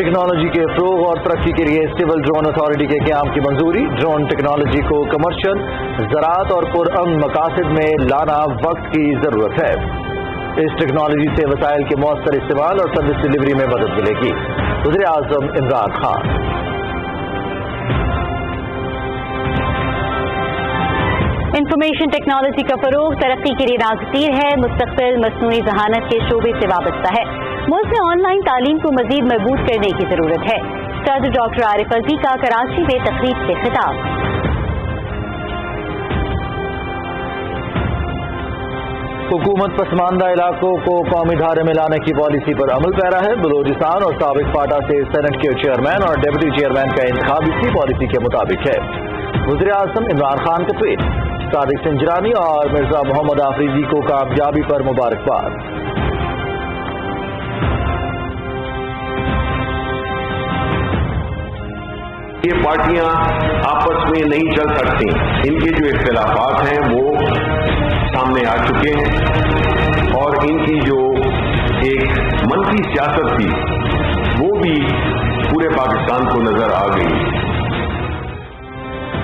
Technology के फ़रोग़ और तरक्की के लिए सिविल ड्रोन अथॉरिटी के क़याम की मंजूरी। ड्रोन टेक्नोलॉजी को कमर्शियल, ज़राअत और पुरअमन मकासद में लाना वक्त की ज़रूरत है। इस टेक्नोलॉजी से वसाइल के मौसर इस्तेमाल और सर्विस डिलीवरी में मदद मिलेगी। वज़ीर-ए-आज़म इमरान खान। इंफॉर्मेशन टेक्नोलॉजी का फ़रोग़ तरक्की के लिए नाज़तीर है, मुस्तक़बिल मस्नूई ज़हानत के शोबे से वाबस्ता है। मुल्क में ऑनलाइन तालीम को मज़ीद मजबूत करने की ज़रूरत है। सदर डॉक्टर आरिफ अलवी का कराची में तकरीब से खिताब। हुकूमत पसमानदा इलाकों को कौमी धारे में लाने की पॉलिसी पर अमल पैरा है। बलूचिस्तान और साबिक फाटा से सेनेट के चेयरमैन और डिप्टी चेयरमैन का इंतखाब इसी पॉलिसी के मुताबिक है। वज़ीर-ए-आज़म इमरान खान का ट्वीट। सादिक सिंजरानी और मिर्जा मोहम्मद आफरीदी को कामयाबी पर मुबारकबाद। ये पार्टियां आपस में नहीं चल सकती, इनके जो इख्तिलाफात हैं वो सामने आ चुके हैं और इनकी जो एक मनफी सियासत थी वो भी पूरे पाकिस्तान को नजर आ गई।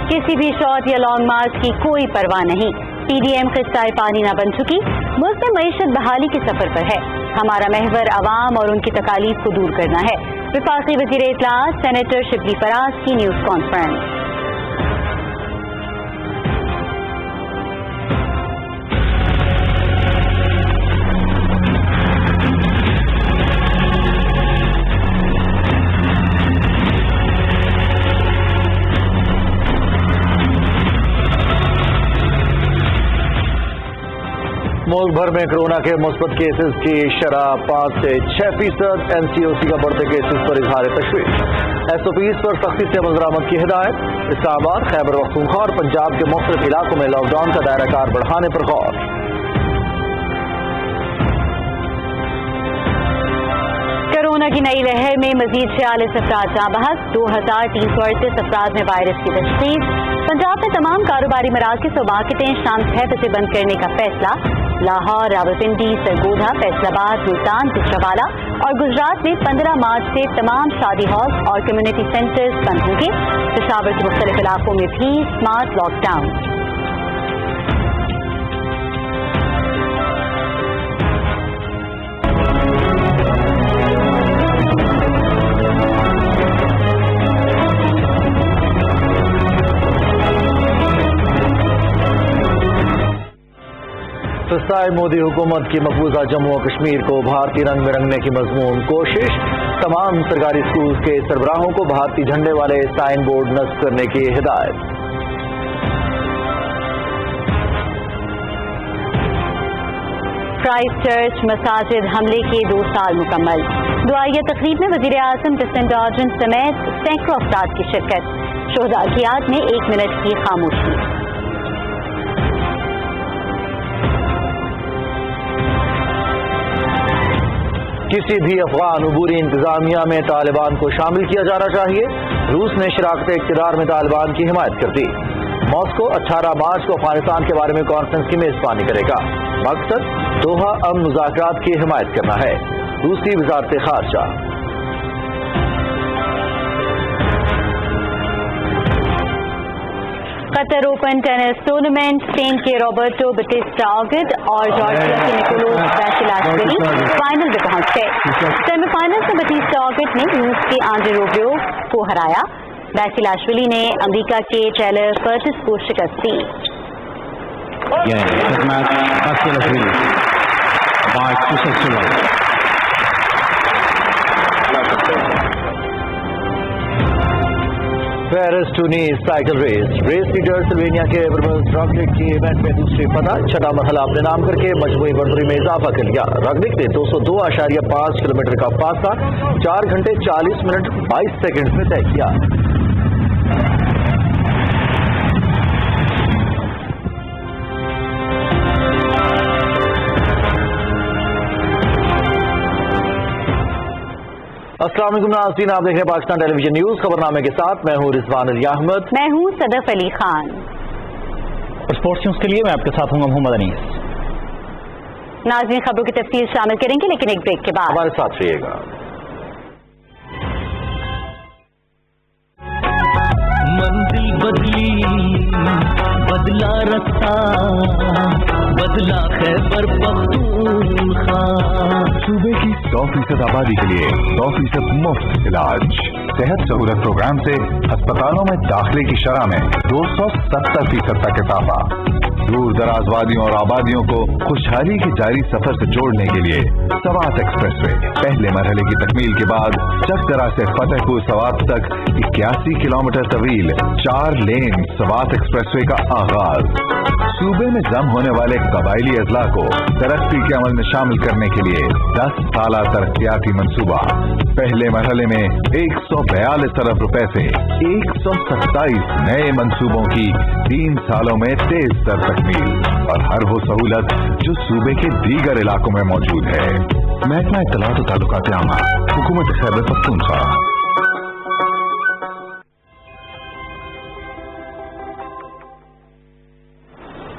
किसी भी शॉर्ट या लॉन्ग मार्च की कोई परवाह नहीं। पीडीएम किस्ताए पानी न बन चुकी। मुल्क में मईशत बहाली के सफर पर है। हमारा महवर अवाम और उनकी तकालीफ को दूर करना है। वफाकी वज़ीर इत्तलात सेनेटर शिबली फराज की न्यूज़ कॉन्फ्रेंस। मुल्क भर में कोरोना के मुस्बत केसेस की शरह 5 से 6%। एनसीओसी का बढ़ते केसेस पर इजहार तशवीश। एसओपीज पर सख्ती से अमल दरामद की हिदायत। इस्लामाबाद, खैबर पख्तूनख्वा और पंजाब के मुख्तलिफ इलाकों में लॉकडाउन का दायरा कार बढ़ाने पर गौर। कोरोना की नई लहर में मजीद 46 अफराद जाँ बहक। 2338 अफराद में वायरस की तशख़ीस। पंजाब में तमाम कारोबारी मराकज़ और मार्केटें शाम 6 बजे बंद करने का फैसला। लाहौर, रावलपिंडी, सरगोधा, फैसलाबाद, मुल्तान, पिछवाला और गुजरात में 15 मार्च से तमाम शादी हॉल और कम्युनिटी सेंटर्स बंद होंगे। पेशावर के मुख्तलिफ इलाकों में भी स्मार्ट लॉकडाउन। सस्ताए मोदी हुकूमत की मकबूजा जम्मू और कश्मीर को भारतीय रंग में रंगने की मजमून कोशिश। तमाम सरकारी स्कूल के सरबराहों को भारतीय झंडे वाले साइन बोर्ड नस्ब करने की हिदायत। क्राइस्ट चर्च मसाजिद हमले के 2 साल मुकम्मल। दुआइया तकरीब में वज़ीर-ए-आज़म जसिंडा आर्डर्न समेत सैकड़ों अफराद की शिरकत। शोहदा की याद में 1 मिनट की खामोशी। किसी भी अफगान अबूरी इंतजामिया में तालिबान को शामिल किया जाना चाहिए। रूस ने शराकत इक़्तिदार में तालिबान की हिमायत कर दी। मॉस्को 18 मार्च को अफगानिस्तान के बारे में कॉन्फ्रेंस की मेजबानी करेगा। मकसद दोहा अमन मुज़ाकरात की हिमायत करना है। रूसी वज़ारत ख़ारजा। Qatar open tennis tournament. Spain के रॉबर्टो बटिस्टा ऑगिड और जॉर्जिया के निकोलोस बैशिलाशविली फाइनल में पहुंच गए। सेमीफाइनल में बटिस्टा ऑगिड ने रूस के आंद्रे रूबियोव को हराया। बैशिलाशविली ने अमेरिका के टेलर कर्टिस को शिकस्त दी। Paris to Nice cycle race leader Slovenia के एब्रमस रॉगनिक की इवेंट में दूसरी फतह। 6वां मरहला अपने नाम करके मजमूई बर्दरी में इजाफा कर लिया। रॉगनिक ने 202.5 किलोमीटर का फासला 4 घंटे 40 मिनट 22 सेकंड में तय किया। अस्सलाम वालेकुम नाज़रीन, आप देख रहे हैं पाकिस्तान टेलीविजन न्यूज। खबरनामे के साथ मैं हूँ रिजवान अली अहमद। मैं हूँ सदफ अली खान। और स्पोर्ट्स न्यूज के लिए मैं आपके साथ हूँ मोहम्मद अनीस। नाज़रीन, खबरों की तफसील शामिल करेंगे लेकिन एक ब्रेक के बाद। हमारे साथ रहिएगा। मंजिल बदली, बदला रास्ता, बदला खैबर पख्तूनख्वा। सूबे की 100% आबादी के लिए 100% मुफ्त इलाज। सेहत सहूलत प्रोग्राम से अस्पतालों में दाखिले की शरह में 270% तक इजाफा। दूर दराज वादियों और आबादियों को खुशहाली के जारी सफर से जोड़ने के लिए सवात एक्सप्रेसवे पहले मरहले की तकमील के बाद चकदरा से फतेहपुर सवात तक 81 किलोमीटर तवील 4 लेन सवात एक्सप्रेसवे का आगाज। सूबे में जम होने वाले कबायली अजला को तरक्की के अमल में शामिल करने के लिए 10 साला तरक्याती मंसूबा। पहले मरहले में 142 अरब रुपए से 127 नए मंसूबों की 3 सालों में तेज तर तकमील, और हर वो सहूलत जो सूबे के दीगर इलाकों में मौजूद है। महकमा इत्तलात और ताल्लुकात आमा, हुकूमत खैबर पख्तूनख्वा।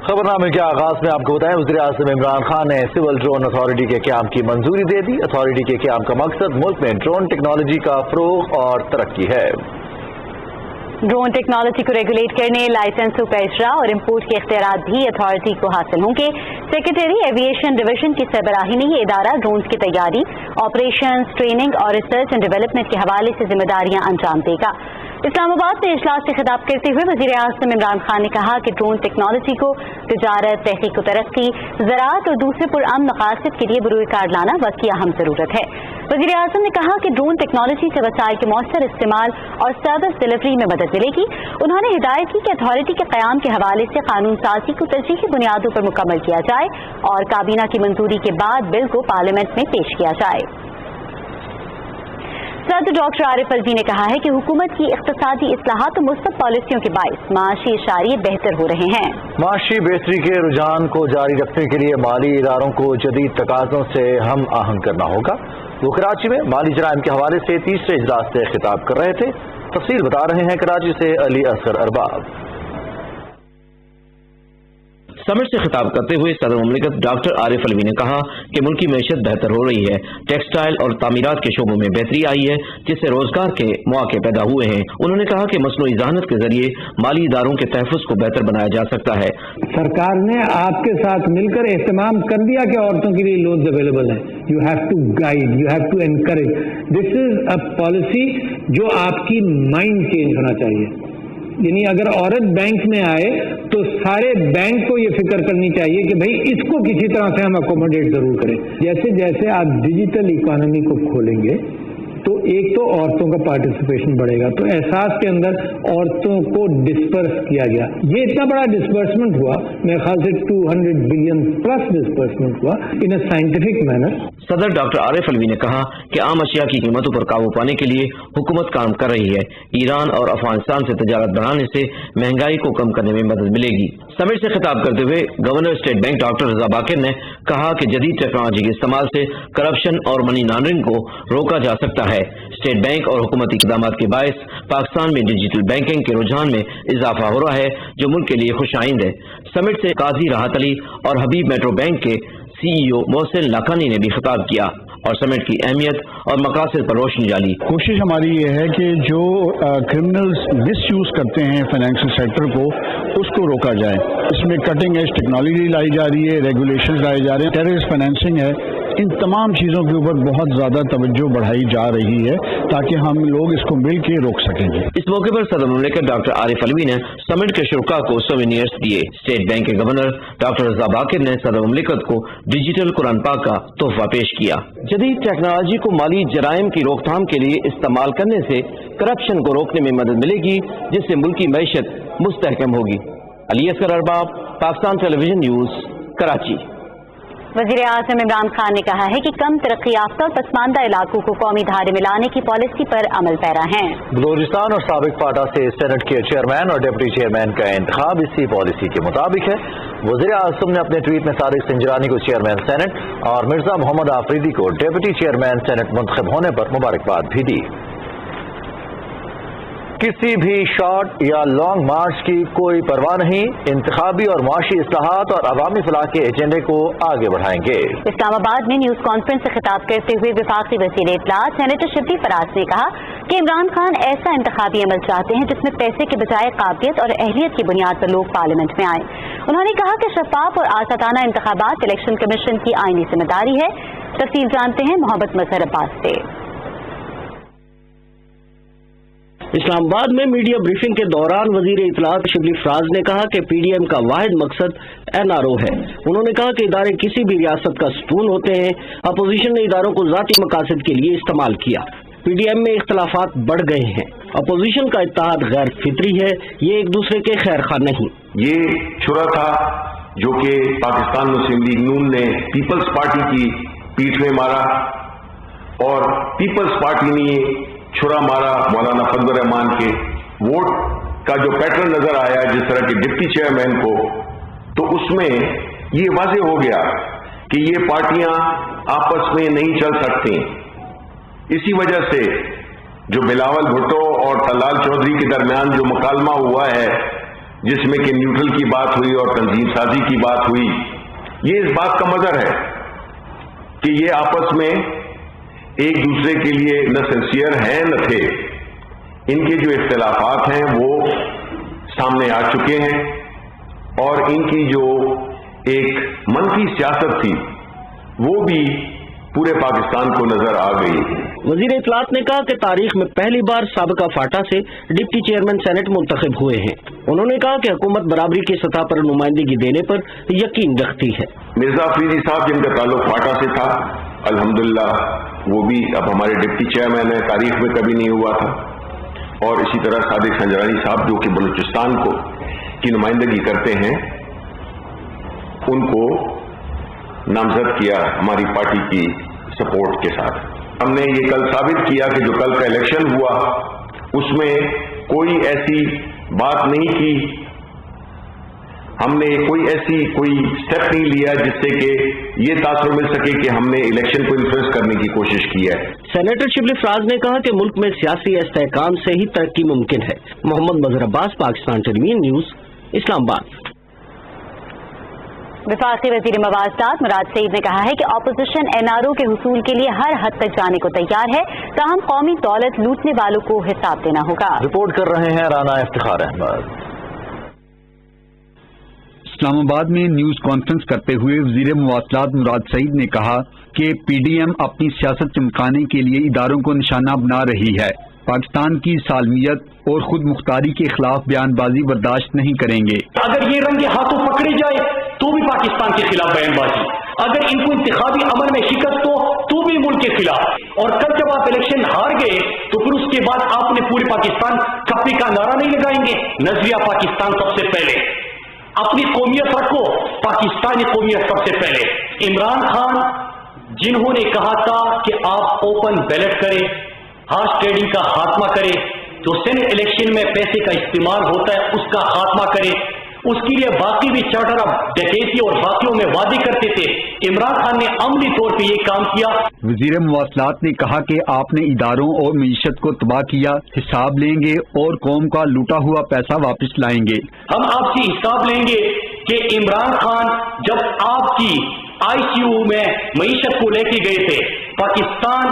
खबरनामे के आगाज में आपको बताएं, वज़ीर-ए-आज़म इमरान खान ने सिविल ड्रोन अथॉरिटी के क़याम की मंजूरी दे दी। अथॉरिटी के क़याम का मकसद मुल्क में ड्रोन टेक्नोलॉजी का फ़रोग़ और तरक्की है। ड्रोन टेक्नोलॉजी को रेगुलेट करने, लाइसेंसों का इजरा और इम्पोर्ट के इख्तियारात भी अथॉरिटी को हासिल होंगे। सेक्रेटरी एविएशन डिवीजन की सरबराही में ये इदारा ड्रोन्स की तैयारी, ऑपरेशन, ट्रेनिंग और रिसर्च एंड डेवलपमेंट के हवाले से जिम्मेदारियां अंजाम देगा। इस्लामाबाद में इजलास से खिताब करते हुए वज़ीर-ए-आज़म इमरान खान ने कहा कि ड्रोन टेक्नोलॉजी को तिजारत, तहकीक व तरक्की, ज़राअत और दूसरे पुरअमन मकासद के लिए बरूए कार लाना वक्त की अहम ज़रूरत है। वज़ीर-ए-आज़म ने कहा कि ड्रोन टेक्नोलॉजी से वसाइल के मौसर इस्तेमाल और सर्विस डिलीवरी में मदद मिलेगी। उन्होंने हिदायत की कि अथॉरिटी के क़याम के हवाले से कानून साजी को तरजीही बुनियादों पर मुकम्मल किया जाए और काबीना की मंजूरी के बाद बिल को पार्लियामेंट में पेश किया जाए। सदर डॉक्टर आरिफ अलवी ने कहा है कि हुकूमत की इक़्तिसादी इस्लाहात और मुस्बत पॉलिसियों के बाइस माशी इशारे बेहतर हो रहे हैं। माशी बेहतरी के रुझान को जारी रखने के लिए माली इदारों को जदीद तकाज़ों से हम आहंग करना होगा। वो कराची में माली जराइम के हवाले से तीसरे इजलास से खिताब कर रहे थे। तफसील बता रहे हैं कराची से अली असगर अरबाब। समिट से खिताब करते हुए सदर मुमलिकत डॉक्टर आरिफ अलवी ने कहा कि मुल्क की मैशत बेहतर हो रही है। टेक्सटाइल और तामीरात के शोबों में बेहतरी आई है, जिससे रोजगार के मौके पैदा हुए हैं। उन्होंने कहा कि मसनूई ज़हानत के जरिए माली इदारों के तहफ़्फ़ुज़ को बेहतर बनाया जा सकता है। सरकार ने आपके साथ मिलकर एहतमाम कर दिया कि औरतों के लिए लोन्स अवेलेबल है। You have to guide, you have to encourage. This is a policy जो आपकी माइंड चेंज होना चाहिए। यानी अगर औरत बैंक में आए तो सारे बैंक को ये फिक्र करनी चाहिए कि भाई इसको किसी तरह से हम अकोमोडेट जरूर करें। जैसे जैसे आप डिजिटल इकोनॉमी को खोलेंगे तो एक तो औरतों का पार्टिसिपेशन बढ़ेगा। तो एहसास के अंदर औरतों को डिस्पर्स किया गया। ये इतना बड़ा डिस्पर्समेंट हुआ, मेरे ख्याल से 200 बिलियन प्लस डिस्पर्समेंट हुआ इन अ साइंटिफिक मैनर। सदर डॉक्टर आरिफ अलवी ने कहा कि आम अशिया की कीमतों पर काबू पाने के लिए हुकूमत काम कर रही है। ईरान और अफगानिस्तान से तजारत बढ़ाने से महंगाई को कम करने में मदद मिलेगी। समिट से खिताब करते हुए गवर्नर स्टेट बैंक डॉक्टर रजा बाकिर ने कहा कि जदीद टेक्नोलॉजी के इस्तेमाल से करप्शन और मनी लॉन्ड्रिंग को रोका जा सकता है। स्टेट बैंक और हुकूमती इक़दामात के बायस पाकिस्तान में डिजिटल बैंकिंग के रुझान में इजाफा हो रहा है, जो मुल्क के लिए खुशाइंद है। समिट से काजी राहत अली और हबीब मेट्रो बैंक के CEO मोहसिन लाखानी ने भी खिताब किया और समिट की अहमियत और मकासद पर रोशनी डाली। कोशिश हमारी ये है कि जो क्रिमिनल्स मिसयूज करते हैं फाइनेंशियल सेक्टर को, उसको रोका जाए। इसमें कटिंग एज टेक्नोलॉजी लाई जा रही है, रेगुलेशंस लाए जा रहे हैं, टेररिस्ट फाइनेंसिंग है। इन तमाम चीज़ों के ऊपर बहुत ज़्यादा तवज्जो बढ़ाई जा रही है ताकि हम लोग इसको मिल के रोक सकेंगे। इस मौके पर सदर मुमलिकत डॉक्टर आरिफ अलवी ने समिट के शुरका को सोवेनियर्स दिए। स्टेट बैंक के गवर्नर डॉक्टर रजा बाकिर ने सदर मुमलिकत को डिजिटल कुरान पाक का तोहफा पेश किया। जदीद टेक्नोलॉजी को माली जराइम की रोकथाम के लिए इस्तेमाल करने से करप्शन को रोकने में मदद मिलेगी, जिससे मुल्क की मैशत मुस्तहकम होगी। Ali Asghar Arbab, Pakistan television news, Karachi. वज़ीर-ए-आज़म इमरान खान ने कहा है कि कम तरक्की याफ्ता और पसमानदा इलाकों को कौमी धारे में लाने की पॉलिसी पर अमल पैरा हैं। बलूचिस्तान और साबिक फाटा से सेनेट के चेयरमैन और डिप्टी चेयरमैन का इंतखाब इसी पॉलिसी के मुताबिक है। वज़ीर-ए-आज़म ने अपने ट्वीट में सादिक सिंजरानी को चेयरमैन सेनेट और मिर्जा मोहम्मद आफरीदी को डिप्टी चेयरमैन सेनेट मुंतखब होने पर मुबारकबाद भी दी। किसी भी शॉर्ट या लॉन्ग मार्च की कोई परवाह नहीं, इंतखाबी और मुआशी इस्लाहात और अवामी फलाह के एजेंडे को आगे बढ़ाएंगे। इस्लामाबाद में न्यूज कॉन्फ्रेंस से खिताब करते हुए वफाकी वज़ीर इत्तलात सेनेटर शिब्ली फराज ने कहा کہ عمران خان ایسا انتخابی عمل چاہتے ہیں جس میں پیسے کے بجائے قابلیت اور اہلیت کی بنیاد پر لوگ پارلیمنٹ میں آئیں۔ انہوں نے کہا کہ شفاف اور آزادانہ انتخابات الیکشن کمیشن کی آئینی ذمہ داری ہے۔ تفصیل جانتے ہیں محمد مظہر عباس سے۔ اسلام آباد میں میڈیا بریفنگ کے دوران وزیر اطلاعات شبلی فراز نے کہا کہ پی ڈی ایم کا واحد مقصد NRO ہے۔ انہوں نے کہا کہ ادارے کسی بھی ریاست کا ستون ہوتے ہیں۔ اپوزیشن نے اداروں کو ذاتی مقاصد کے لیے استعمال کیا۔ پی ڈی ایم میں اختلافات بڑھ گئے ہیں۔ اپوزیشن کا اتحاد غیر فطری ہے، یہ ایک دوسرے کے خیر خواہ نہیں۔ یہ چھرا تھا جو کہ پاکستان مسلم لیگ نون نے پیپلز پارٹی کی پیٹھ میں مارا، اور پیپلز پارٹی نے چھرا مارا مولانا فضل الرحمان کے ووٹ کا جو پیٹرن نظر آیا جس طرح کے ڈپٹی چیئرمین کو، تو اس میں یہ واضح ہو گیا کہ یہ پارٹیاں آپس میں نہیں چل سکتی۔ اسی وجہ سے جو بلاول بھٹو اور طلال چودھری کے درمیان جو مکالمہ ہوا ہے، جس میں کہ نیوٹرل کی بات ہوئی اور تنظیم سازی کی بات ہوئی، یہ اس بات کا مظہر ہے کہ یہ آپس میں ایک دوسرے کے لیے نہ سنسیئر ہیں نہ تھے۔ ان کے جو اختلافات ہیں وہ سامنے آ چکے ہیں، اور ان کی جو ایک منفی سیاست تھی وہ بھی پورے پاکستان کو نظر آ گئی۔ وزیر اطلاعات نے کہا کہ تاریخ میں پہلی بار سابقہ فاٹا سے ڈپٹی چیئرمین سینٹ منتخب ہوئے ہیں۔ انہوں نے کہا کہ حکومت برابری کی سطح پر نمائندگی دینے پر یقین رکھتی ہے۔ مرزا افریدی صاحب جن کا تعلق فاٹا سے تھا، الحمدللہ وہ بھی اب ہمارے ڈپٹی چیئرمین ہیں، تاریخ میں کبھی نہیں ہوا تھا۔ اور اسی طرح صادق سنجرانی صاحب جو کہ بلوچستان کی نمائندگی کرتے ہیں، ان کو نامزد کیا ہماری پارٹی کی سپورٹ کے ساتھ۔ ہم نے یہ کل ثابت کیا کہ جو کل کا الیکشن ہوا اس میں کوئی ایسی بات نہیں کی، ہم نے کوئی اسٹیپ نہیں لیا جس سے کہ یہ تاثر مل سکے کہ ہم نے الیکشن کو انفلوئنس کرنے کی کوشش کی ہے۔ سینیٹر شبلی فراز نے کہا کہ ملک میں سیاسی استحکام سے ہی ترقی ممکن ہے۔ محمد مظہر عباس، پاکستان ٹیلیویژن نیوز، اسلام آباد۔ وفاقی وزیر مواصلات مراد سعید نے کہا ہے کہ اپوزیشن NRO کے حصول کے لیے ہر حد تک جانے کو تیار ہے، تاہم قومی دولت لوٹنے والوں کو حساب دینا ہوگا۔ رپورٹ کر رہے ہیں رانا افتخار احمد۔ اسلام آباد میں نیوز کانفرنس کرتے ہوئے وزیر مواصلات مراد سعید نے کہا کہ پی ڈی ایم اپنی سیاست چمکانے کے لیے اداروں کو نشانہ بنا رہی ہے۔ پاکستان کی سالمیت اور خود مختاری کے خلاف بیان بازی برداشت نہیں کریں گے۔ اگر یہ رنگے ہاتھوں پکڑی جائے تو بھی پاکستان کے خلاف بیان بازی، اگر ان کو انتخابی عمل میں شکست ہو تو بھی ملک کے خلاف، اور کل جب آپ الیکشن ہار گئے تو پھر اس کے بعد آپ نے پورے پاکستان کپی کا نعرہ نہیں لگائیں گے؟ نظریہ پاکستان سب سے پہلے، اپنی قومیت رکھو، پاکستانی قومیت سب سے پہلے۔ عمران خان جنہوں نے کہا تھا کہ آپ اوپن بیلٹ کریں، ہارس ٹریڈنگ کا خاتمہ کرے، جو سینٹ الیکشن میں پیسے کا استعمال ہوتا ہے اس کا خاتمہ کرے، اس کے لیے باقی بھی چارٹر آف ڈکیتی اور باقیوں میں وعدے کرتے تھے۔ عمران خان نے عملی طور پہ یہ کام کیا۔ وزیر مواصلات نے کہا کہ آپ نے اداروں اور معیشت کو تباہ کیا، حساب لیں گے اور قوم کا لوٹا ہوا پیسہ واپس لائیں گے۔ ہم آپ سے حساب لیں گے کہ عمران خان جب آپ کی ICU میں معیشت کو لے کے گئے تھے، پاکستان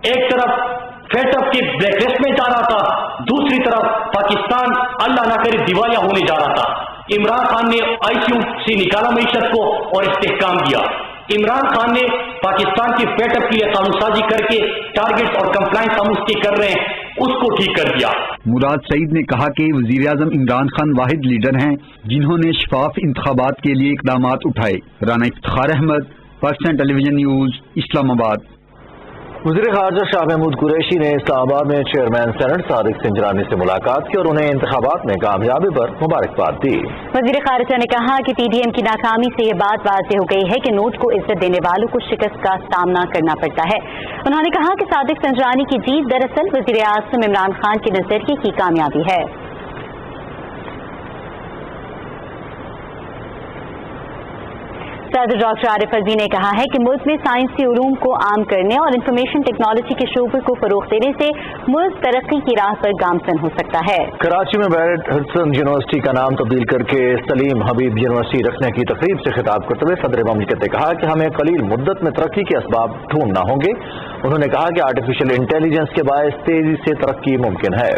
ایک طرف فیٹ اپ کے بلیک لسٹ میں جا رہا تھا، دوسری طرف پاکستان اللہ نہ کرے دیوالیہ ہونے جا رہا تھا۔ عمران خان نے ICU سے نکالا معیشت کو اور استحکام دیا۔ عمران خان نے پاکستان کی فیٹ اپ کے لیے قانون سازی کر کے ٹارگیٹ اور کمپلائنس ہم اس کے کر رہے ہیں، اس کو ٹھیک کر دیا۔ مراد سعید نے کہا کہ وزیر اعظم عمران خان واحد لیڈر ہیں جنہوں نے شفاف انتخابات کے لیے اقدامات اٹھائے۔ رانا افتخار احمد، پاکستان ٹیلیویژن نیوز، اسلام آباد۔ وزیر خارجہ شاہ محمود قریشی نے اسلام آباد میں چیئرمین سینٹ صادق سنجرانی سے ملاقات کی اور انہیں انتخابات میں کامیابی پر مبارکباد دی۔ وزیر خارجہ نے کہا کہ پی ڈی ایم کی ناکامی سے یہ بات واضح ہو گئی ہے کہ نوٹ کو عزت دینے والوں کو شکست کا سامنا کرنا پڑتا ہے۔ انہوں نے کہا کہ صادق سنجرانی کی جیت دراصل وزیر اعظم عمران خان کے نظریے کی کامیابی ہے۔ सदर डॉक्टर आरिफ अलवी ने कहा है कि मुल्क में साइंसी उलूम को आम करने और इंफॉर्मेशन टेक्नोलॉजी के शोबे को फरोग देने से मुल्क तरक्की की राह पर गामजन हो सकता है। कराची में बैरिट हडसन यूनिवर्सिटी का नाम तब्दील करके सलीम हबीब यूनिवर्सिटी रखने की तकरीब से खिताब करते हुए सदर ममलिकत ने कहा कि हमें कलील मुद्दत में तरक्की के असबाब ढूंढना होंगे। उन्होंने कहा कि आर्टिफिशियल इंटेलिजेंस के बायस तेजी से तरक्की मुमकिन है।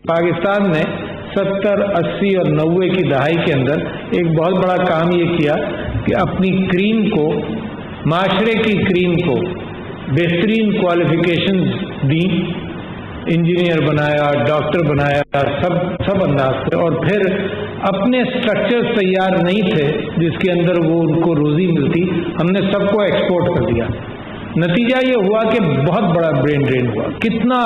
पाकिस्तान ने 70, 80 और 90 की दहाई के अंदर एक बहुत बड़ा काम ये किया कि अपनी क्रीम को, माशरे की क्रीम को बेहतरीन क्वालिफिकेशंस दी, इंजीनियर बनाया, डॉक्टर बनाया, सब अंदाज से, और फिर अपने स्ट्रक्चर तैयार नहीं थे जिसके अंदर वो उनको रोजी मिलती, हमने सबको एक्सपोर्ट कर दिया। नतीजा ये हुआ कि बहुत बड़ा ब्रेन ड्रेन हुआ। कितना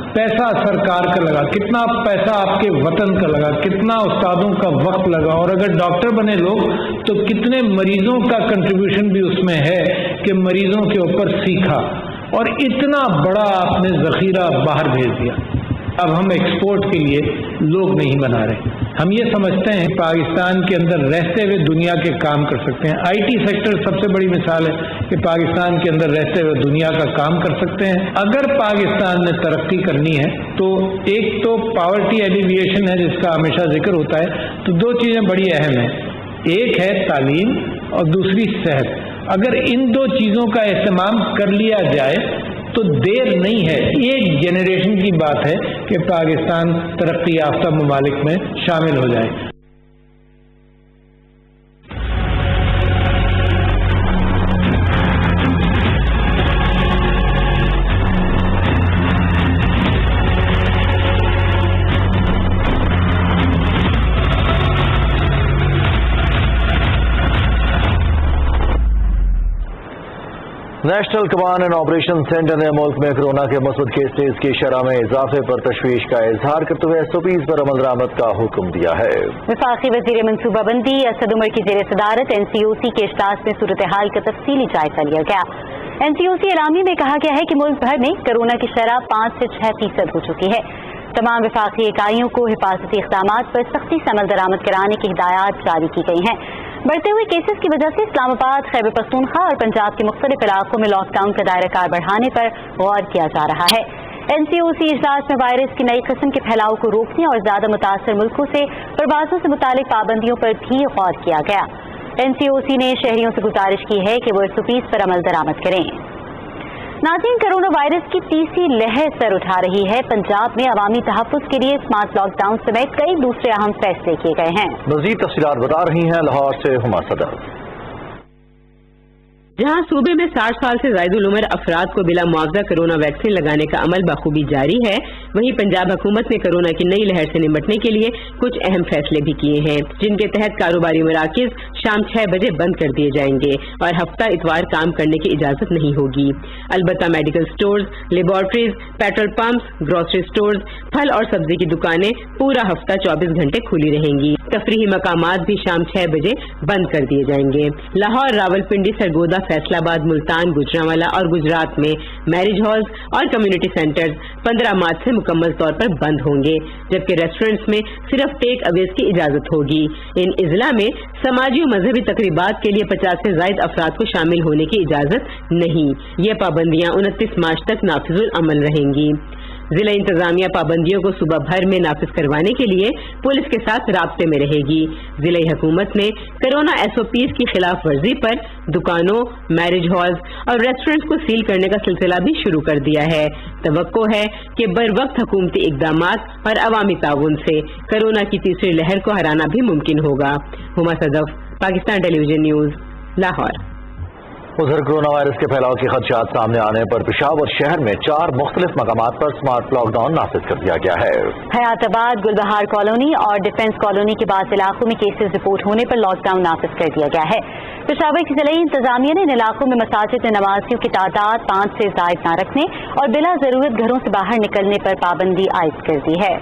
पैसा सरकार का लगा, कितना पैसा आपके वतन का लगा, कितना उस्तादों का वक्त लगा, और अगर डॉक्टर बने लोग तो कितने मरीजों का कंट्रीब्यूशन भी उसमें है कि मरीजों के ऊपर सीखा, और इतना बड़ा आपने जखीरा बाहर भेज दिया। अब हम एक्सपोर्ट के लिए लोग नहीं बना रहे। हम ये समझते हैं पाकिस्तान के अंदर रहते हुए दुनिया के काम कर सकते हैं। आईटी सेक्टर सबसे बड़ी मिसाल है कि पाकिस्तान के अंदर रहते हुए दुनिया का काम कर सकते हैं। अगर पाकिस्तान ने तरक्की करनी है तो एक तो पॉवर्टी एलिविएशन है जिसका हमेशा जिक्र होता है, तो दो चीजें बड़ी अहम हैं, एक है तालीम और दूसरी सेहत। अगर इन दो चीजों का इस्तेमाल कर लिया जाए तो देर नहीं है, एक जनरेशन की बात है कि पाकिस्तान तरक्की याफ्ता ममालिक में शामिल हो जाए। National command and operation centre ने मुल्क में कोरोना के मुस्बत केसेज की शरह में इजाफे पर तशवीश का इजहार करते हुए SOPs पर अमल दरामद का हुक्म दिया है। वफाकी वजीर मनसूबाबंदी असद उमर की जेर सदारत NCOC के इजलास में सूरत हाल का तफसीली जायजा लिया गया। NCOC एलामी में कहा गया है कि मुल्क भर में कोरोना की शरह 5 से 6% हो चुकी है। तमाम वफाकी इकाइयों को हिफाजती इक़दामात पर सख्ती से अमल दरामद कराने की हिदायत जारी की गई हैं। बढ़ते हुए केसेस की वजह से इस्लामाबाद, खैबर पख्तूनख्वा और पंजाब के मुख्तलिफ इलाकों में लॉकडाउन का दायरा कार बढ़ाने पर गौर किया जा रहा है। NCOC इजलास में वायरस की नई किस्म के फैलाव को रोकने और ज्यादा मुतासर मुल्कों से प्रवासों से मुतालिक पाबंदियों पर भी गौर किया गया। NCOC ने शहरियों से गुजारिश की है कि वो SOPs पर अमल दरामद करें। नाज़रीन, कोरोना वायरस की तीसरी लहर सर उठा रही है। पंजाब में अवामी तहफ़्फ़ुज़ के लिए स्मार्ट लॉकडाउन समेत कई दूसरे अहम फैसले किए गए हैं। मज़ीद तफ़सीलात बता रही हैं लाहौर से हुमा सदर। जहां सूबे में 60 साल से ज़ायद उम्र अफराद को बिला मुआवजा कोरोना वैक्सीन लगाने का अमल बखूबी जारी है, वहीं पंजाब हुकूमत ने कोरोना की नई लहर से निपटने के लिए कुछ अहम फैसले भी किए हैं, जिनके तहत कारोबारी मराकिज शाम 6 बजे बंद कर दिए जाएंगे और हफ्ता इतवार काम करने की इजाजत नहीं होगी। अलबत्ता medical stores, laboratories, petrol pumps, grocery stores, फल और सब्जी की दुकानें पूरा हफ्ता 24 घंटे खुली रहेंगी। तफरीही मकामात भी शाम 6 बजे बंद कर दिए जाएंगे। लाहौर, रावलपिंडी, सरगोदा, फैसलाबाद, मुल्तान, गुजरांवाला और गुजरात में मैरिज हॉल्स और कम्युनिटी सेंटर्स 15 मार्च से मुकम्मल तौर पर बंद होंगे, जबकि रेस्टोरेंट्स में सिर्फ टेक अवेज की इजाजत होगी। इन इजला में समाजी और मजहबी तकरीबात के लिए 50 से ज्यादा अफराद को शामिल होने की इजाजत नहीं। ये पाबंदियां 29 मार्च तक नाफिजुल अमल रहेंगी। जिला इंतजामिया पाबंदियों को सुबह भर में नाफिज करवाने के लिए पुलिस के साथ राब्ते में रहेगी। जिला हुकूमत ने कोरोना SOPs की खिलाफ वर्जी पर दुकानों, मैरिज हॉल्स और रेस्टोरेंट्स को सील करने का सिलसिला भी शुरू कर दिया है। तवक्को है कि बर वक्त हुकूमती इकदामात और अवामी ताउन से कोरोना की तीसरी लहर को हराना भी मुमकिन होगा। Huma Sadaf, Pakistan television news, Lahore. उधर कोरोना वायरस के फैलाव के खदशात सामने आने पर पेशावर शहर में 4 मुख्तलिफ मकामात पर स्मार्ट लॉकडाउन नाफिज कर दिया गया है। हयाताबाद, गुलबहार कॉलोनी और डिफेंस कॉलोनी के बाद इलाकों में केसेस रिपोर्ट होने पर लॉकडाउन नाफिज कर दिया गया है। पेशावर की जिला इंतजामिया ने इन इलाकों में मसाजिद में नमाजियों की तादाद 5 से ज़ायद न रखने और बिला जरूरत घरों से बाहर निकलने पर पाबंदी आयद कर दी है।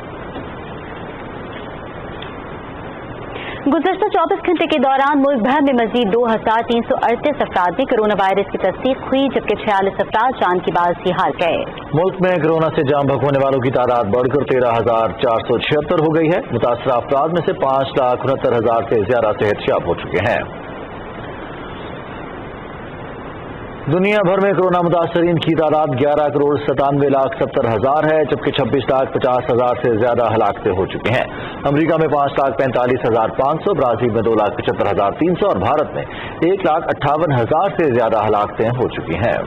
गुज़श्ता 24 घंटे के दौरान मुल्क भर में मजीद 2338 अफराद में कोरोना वायरस की तस्दीक हुई, जबकि 46 अफराद जान की बाजी हार गए। मुल्क में कोरोना से जान बचाने वालों की तादाद बढ़कर 13,476 हो गई है। मुतासरा अफराद में से 5,69,000 से ज्यादा सेहतयाब हो चुके हैं। दुनिया भर में कोरोना मुतासरीन की तादाद 11,97,70,000 है, जबकि 26,50,000 से ज्यादा हलाकतें हो चुकी हैं। अमेरिका में 5,45,500, ब्राजील में 2,75,300 और भारत में 1,58,000 से ज्यादा हलाकतें हो चुकी हैं।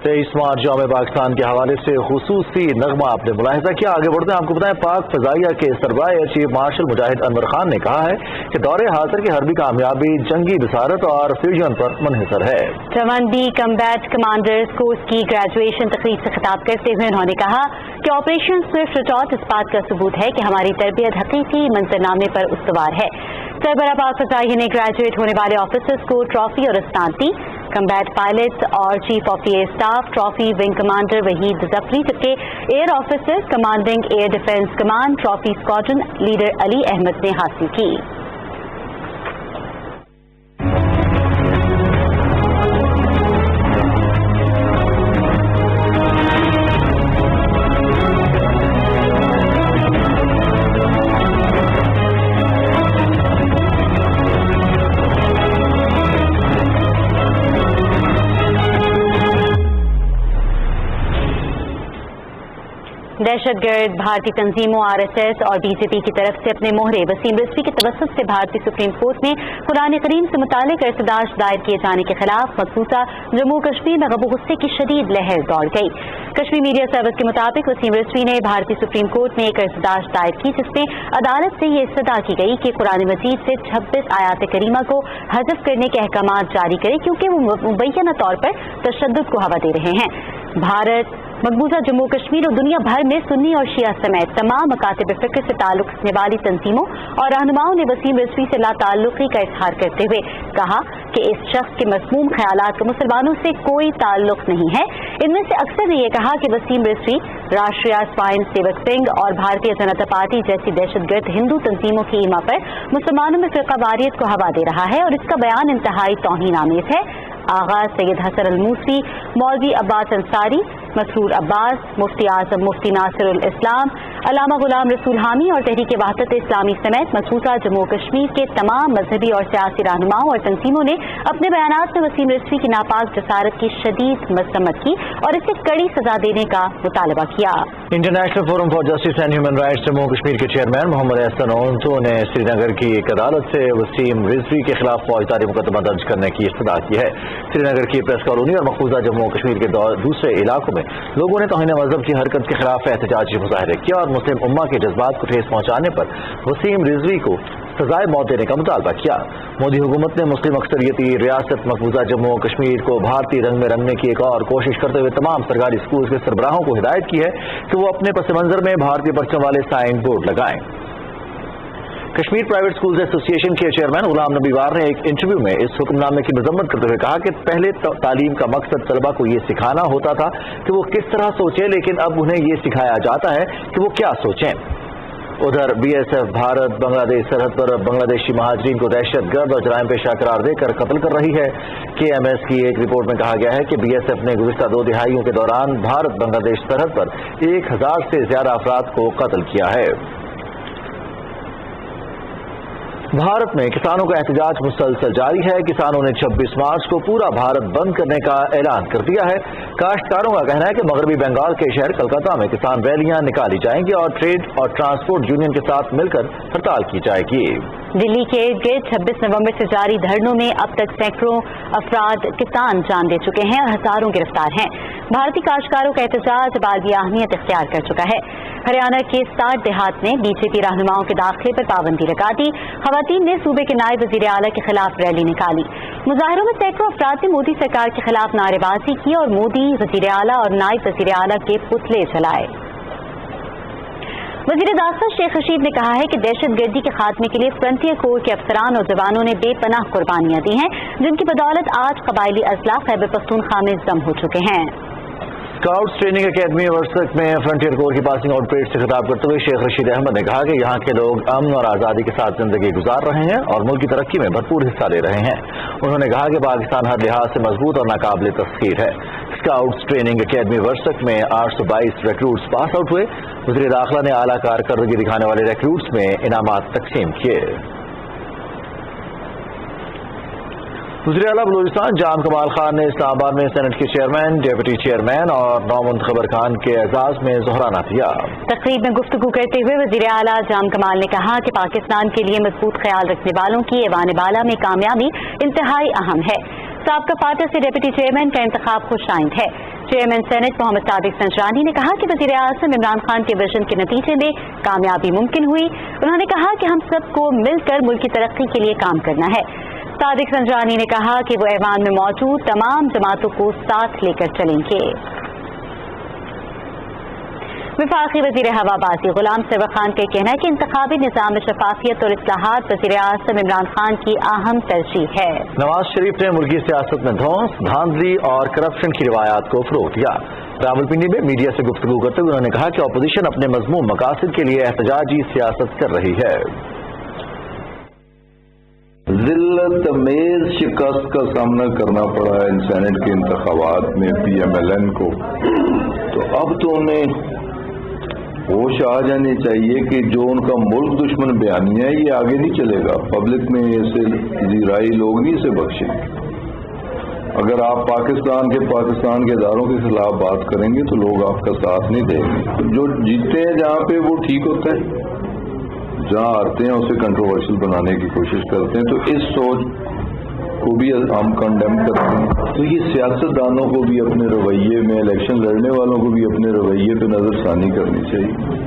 23 मार्च जाम पाकिस्तान के हवाले से खुसूसी नगमा आपने मुलाहिजा किया। आगे बढ़ते हैं, आपको बताएं पाक फजाइया के सरबराह एयर चीफ मार्शल मुजाहिद अनवर खान ने कहा है कि दौरे हाजिर की हरबी कामयाबी जंगी बिसारत और फ्यूजन पर मुनहसर है। 1B कम्बैट कमांडर्स कोर्स की ग्रेजुएशन तकरीब से खिताब करते हुए उन्होंने कहा कि ऑपरेशन स्विफ्ट रिटॉर्ट इस बात का सबूत है कि हमारी तरबियत हकीकी मंजरनामे पर उस्तवार है। सरबराह पाक फजाइया ने ग्रेजुएट होने वाले ऑफिसर्स को ट्रॉफी और स्टांप दी। कम्बैट पायलट्स और chief of air staff trophy wing commander Waheed Jafri, जबकि air officer commanding air defence command trophy squadron leader Ali Ahmed ने हासिल की। दहशतगर्द भारतीय तंजीमों RSS और BJP की तरफ से अपने मोहरे वसीम रिजवी के तवस्सुत से भारतीय सुप्रीम कोर्ट में कुरान करीम से मुतालिक इर्तदाश दायर किए जाने के खिलाफ मखसूसा जम्मू कश्मीर में गबो गुस्से की शदीद लहर दौड़ गई। कश्मीर मीडिया सर्विस के मुताबिक वसीम रिजवी ने भारतीय सुप्रीम कोर्ट में एक इर्तदाश दायर की, जिसमें अदालत से ये इस्तदा की गई कि कुरान मजीद से 26 आयात करीमा को हज़फ करने के अहकामात जारी करे, क्योंकि वो मुबैना तौर पर तशद्दुद को हवा दे रहे हैं। भारत मकबूजा जम्मू कश्मीर और दुनिया भर में सुन्नी और शिया समेत तमाम मकातिब फिक्र से ताल्लुक रखने वाली तंजीमों और रहनुमाओं ने वसीम रिजवी से लाताल्लुकी का इजहार करते हुए कहा कि इस शख्स के मज़मूम ख्यालात का मुसलमानों से कोई ताल्लुक नहीं है। इनमें से अक्सर ने यह कहा कि वसीम रिजवी राष्ट्रीय स्वायं सेवक संघ और भारतीय जनता पार्टी जैसी दहशतगर्द हिंदू तंजीमों की ईमा पर मुसलमानों में फ़िरक़ावारियत को हवा दे रहा है और इसका बयान इंतहाई तौहीन-आमेज़ है। आगा सैयद हसन अल-मूसी, मौलवी अब्बास अंसारी, मसरूर अब्बास, मुफ्ती आजम मुफ्ती नासिरुल इस्लाम, अल्लामा गुलाम रसूल हामी और तहरीक वहदत इस्लामी समेत मखसूसा जम्मू कश्मीर के तमाम मजहबी और सियासी रहनुमाओं और तंजीमों ने अपने बयानात में वसीम रिजवी की नापाक जसारत की शदीद मजम्मत की और इसे कड़ी सजा देने का मुतालबा किया। International forum for justice and human rights Jammu Kashmir के चेयरमैन मोहम्मद एहसन ओंटो ने श्रीनगर की एक अदालत से वसीम रिजवी के खिलाफ फौजदारी मुकदमा दर्ज करने की इस्तदा की है। श्रीनगर की प्रेस कॉलोनी और मकबूजा जम्मू कश्मीर के दूसरे इलाकों में लोगों ने तौहीन मजहब की हरकत के खिलाफ एहतजाजी मुजाहरे किया और मुस्लिम उम्मा के जज्बात को ठेस पहुंचाने पर वसीम रिजवी को सजाए मौत देने का मुतालबा किया। मोदी हुकूमत ने मुस्लिम अक्सरियती रियासत मकबूजा जम्मू कश्मीर को भारतीय रंग में रंगने की एक और कोशिश करते हुए तमाम सरकारी स्कूल के सरबराहों को हिदायत की है कि वो अपने पस मंजर में भारतीय परचम वाले साइन बोर्ड लगाएं। कश्मीर प्राइवेट स्कूल्स एसोसिएशन के चेयरमैन गुलाम नबी वार ने एक इंटरव्यू में इस हुक्मनामे की मजम्मत करते हुए कहा कि पहले तालीम का मकसद तलबा को ये सिखाना होता था कि वो किस तरह सोचें, लेकिन अब उन्हें ये सिखाया जाता है कि वो क्या सोचें। उधर BSF भारत बांग्लादेश सरहद पर बांग्लादेशी महाजरीन को दहशतगर्द और जराइम पेशा करार देकर कत्ल कर रही है। KMS की एक रिपोर्ट में कहा गया है कि BSF ने गुज़िश्ता 2 दिहाइयों के दौरान भारत बांग्लादेश सरहद पर 1000 से ज्यादा अफराद को कत्ल किया है। भारत में किसानों का एहतजाज मुसलसल जारी है। किसानों ने 26 मार्च को पूरा भारत बंद करने का ऐलान कर दिया है। काश्तकारों का कहना है कि मगरबी बंगाल के शहर कलकत्ता में किसान रैलियां निकाली जाएंगी और ट्रेड और ट्रांसपोर्ट यूनियन के साथ मिलकर हड़ताल की जाएगी। दिल्ली के इर्द गिर्द 26 नवंबर से जारी धरनों में अब तक सैकड़ों अफराद किसान जान दे चुके हैं और हजारों गिरफ्तार हैं। भारतीय काश्तकारों का एहतजाज बागी अहमियत इख्तियार कर चुका है। हरियाणा के 60 देहात में BJP रहनुमाओं के दाखिले पर पाबंदी लगा दी। खवातीन ने सूबे के नायब वजीर आला के खिलाफ रैली निकाली। मुजाहिरों में सैकड़ों अफराद ने मोदी सरकार के खिलाफ नारेबाजी की और मोदी, वजीर आला और नायब वजीर आला के पुतले जलाए। वज़ीर दाखिला शेख रशीद ने कहा है कि दहशतगर्दी के खात्मे के लिए फ्रंटियर कोर के अफसरान और जवानों ने बेपनाह कुर्बानियां दी हैं, जिनकी बदौलत आज कबायली अजला खैबर पख्तूनख्वा में जम हो चुके हैं। स्काउट्स ट्रेनिंग एकेडमी वर्सक में फ्रंटियर कोर की पासिंग आउट परेड से खिताब करते हुए शेख रशीद अहमद ने कहा कि यहाँ के लोग अमन और आज़ादी के साथ जिंदगी गुजार रहे हैं और मुल्क की तरक्की में भरपूर हिस्सा ले रहे हैं। उन्होंने कहा कि पाकिस्तान हर लिहाज से मजबूत और नाकाबिल तस्खीर है। स्काउट्स ट्रेनिंग एकेडमी वर्सक में 822 रिक्रूट्स पास आउट हुए। वज़ीर दाखिला ने आला कारकर्दगी दिखाने वाले रिक्रूट्स में इनामात तकसीम किए। वज़ीर आला बलूचिस्तान जाम कमाल खान ने इस्लामाबाद में सेनेट के चेयरमैन, डेप्यूटी चेयरमैन और नौमुंतखब अरकान के एजाज में ज़ोहराना दिया। तकरीब में गुफ्तगू करते हुए वज़ीर आला जाम कमाल ने कहा कि पाकिस्तान के लिए मजबूत ख्याल रखने वालों की ऐवान बाला में कामयाबी इंतहाई अहम है। साबका फाटा से डेप्यूटी चेयरमैन का इंतखाब खुशाइंद है। चेयरमैन सेनेट मोहम्मद सादिक संजरानी ने कहा कि वज़ीर आज़म इमरान खान के विजन के नतीजे में कामयाबी मुमकिन हुई। उन्होंने कहा कि हम सबको मिलकर मुल्क की तरक्की के लिए काम करना है। सादिक संजरानी ने कहा कि वो ऐवान में मौजूद तमाम जमातों को साथ लेकर चलेंगे। वफाकी वज़ीर हवाबाजी गुलाम सरवर खान का कहना है कि इंतखाबी निज़ाम में शफाफियत और इस्लाहात वज़ीर आज़म इमरान खान की अहम तरजीह है। नवाज शरीफ ने मुल्की सियासत में धौंस, धांधली और करप्शन की रिवायात को फ़रोग़ दिया। रावलपिंडी में मीडिया से गुफ्तगू करते हुए उन्होंने कहा कि अपोजिशन अपने मज़मूम मकासद के लिए एहतजाजी सियासत कर रही है। जिल्लत अमेज शिकस्त का सामना करना पड़ा है इन सेनेट के इंतखाबात में PMLN को, तो अब तो उन्हें होश आ जानी चाहिए कि जो उनका मुल्क दुश्मन बयानिया है ये आगे नहीं चलेगा। पब्लिक में ऐसे ज़ीराई लोग नहीं इसे बख्शेंगे। अगर आप पाकिस्तान के इदारों के खिलाफ बात करेंगे तो लोग आपका साथ नहीं देंगे। जो जीतते हैं जहाँ पे वो ठीक होता है, जहाँ हारते हैं उसे कंट्रोवर्शियल बनाने की कोशिश करते हैं। तो इस सोच को भी हम कंडेम करते हैं। तो ये सियासतदानों को भी अपने रवैये में, इलेक्शन लड़ने वालों को भी अपने रवैये पे नजरसानी करनी चाहिए।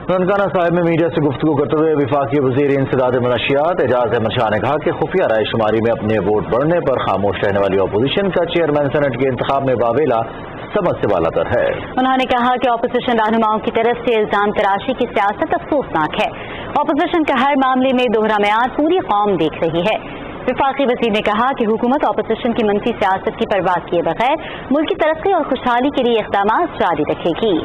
ननकाना साहिब में मीडिया से गुफ्तगू करते हुए वफाकी वज़ीर इंसदाद मनशियात एजाज अहमद शाह ने कहा कि खुफिया राय शुमारी में अपने वोट बढ़ने पर खामोश रहने वाली अपोजिशन का चेयरमैन सेनेट के इंतखाब में वावेला समझ से बालातर है। उन्होंने कहा कि अपोजिशन रहनुमाओं की तरफ से इल्जाम तराशी की सियासत अफसोसनाक है। अपोजिशन का हर मामले में दोहरा मेयाद पूरी कौम देख रही है। वफाकी वज़ीर ने कहा कि हुकूमत अपोजिशन की मनफी सियासत की परवाह किए बगैर मुल्क की तरक्की और खुशहाली के लिए इक़दाम जारी रखेगी।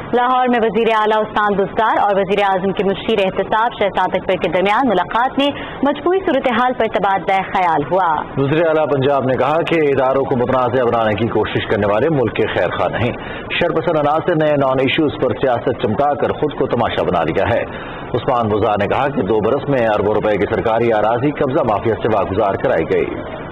लाहौर में वज़ीर आला उस्मान बुज़दार और वज़ीर आज़म के मुशीर एहतसाब शहजाद अकबर के दरमियान मुलाकात में मजबूरी सूरत हाल पर तबादला ख्याल हुआ। वज़ीर आला पंजाब ने कहा कि इदारों को मुतनाज़ बनाने की कोशिश करने वाले मुल्क के खैर खा नहीं। शरपसंद अनासर ने नॉन इशूज़ पर सियासत चमकाकर खुद को तमाशा बना लिया है। उस्मान बुज़दार ने कहा कि 2 बरस में अरबों रुपए की सरकारी अराजी कब्जा माफिया से वागुजार कराई गई।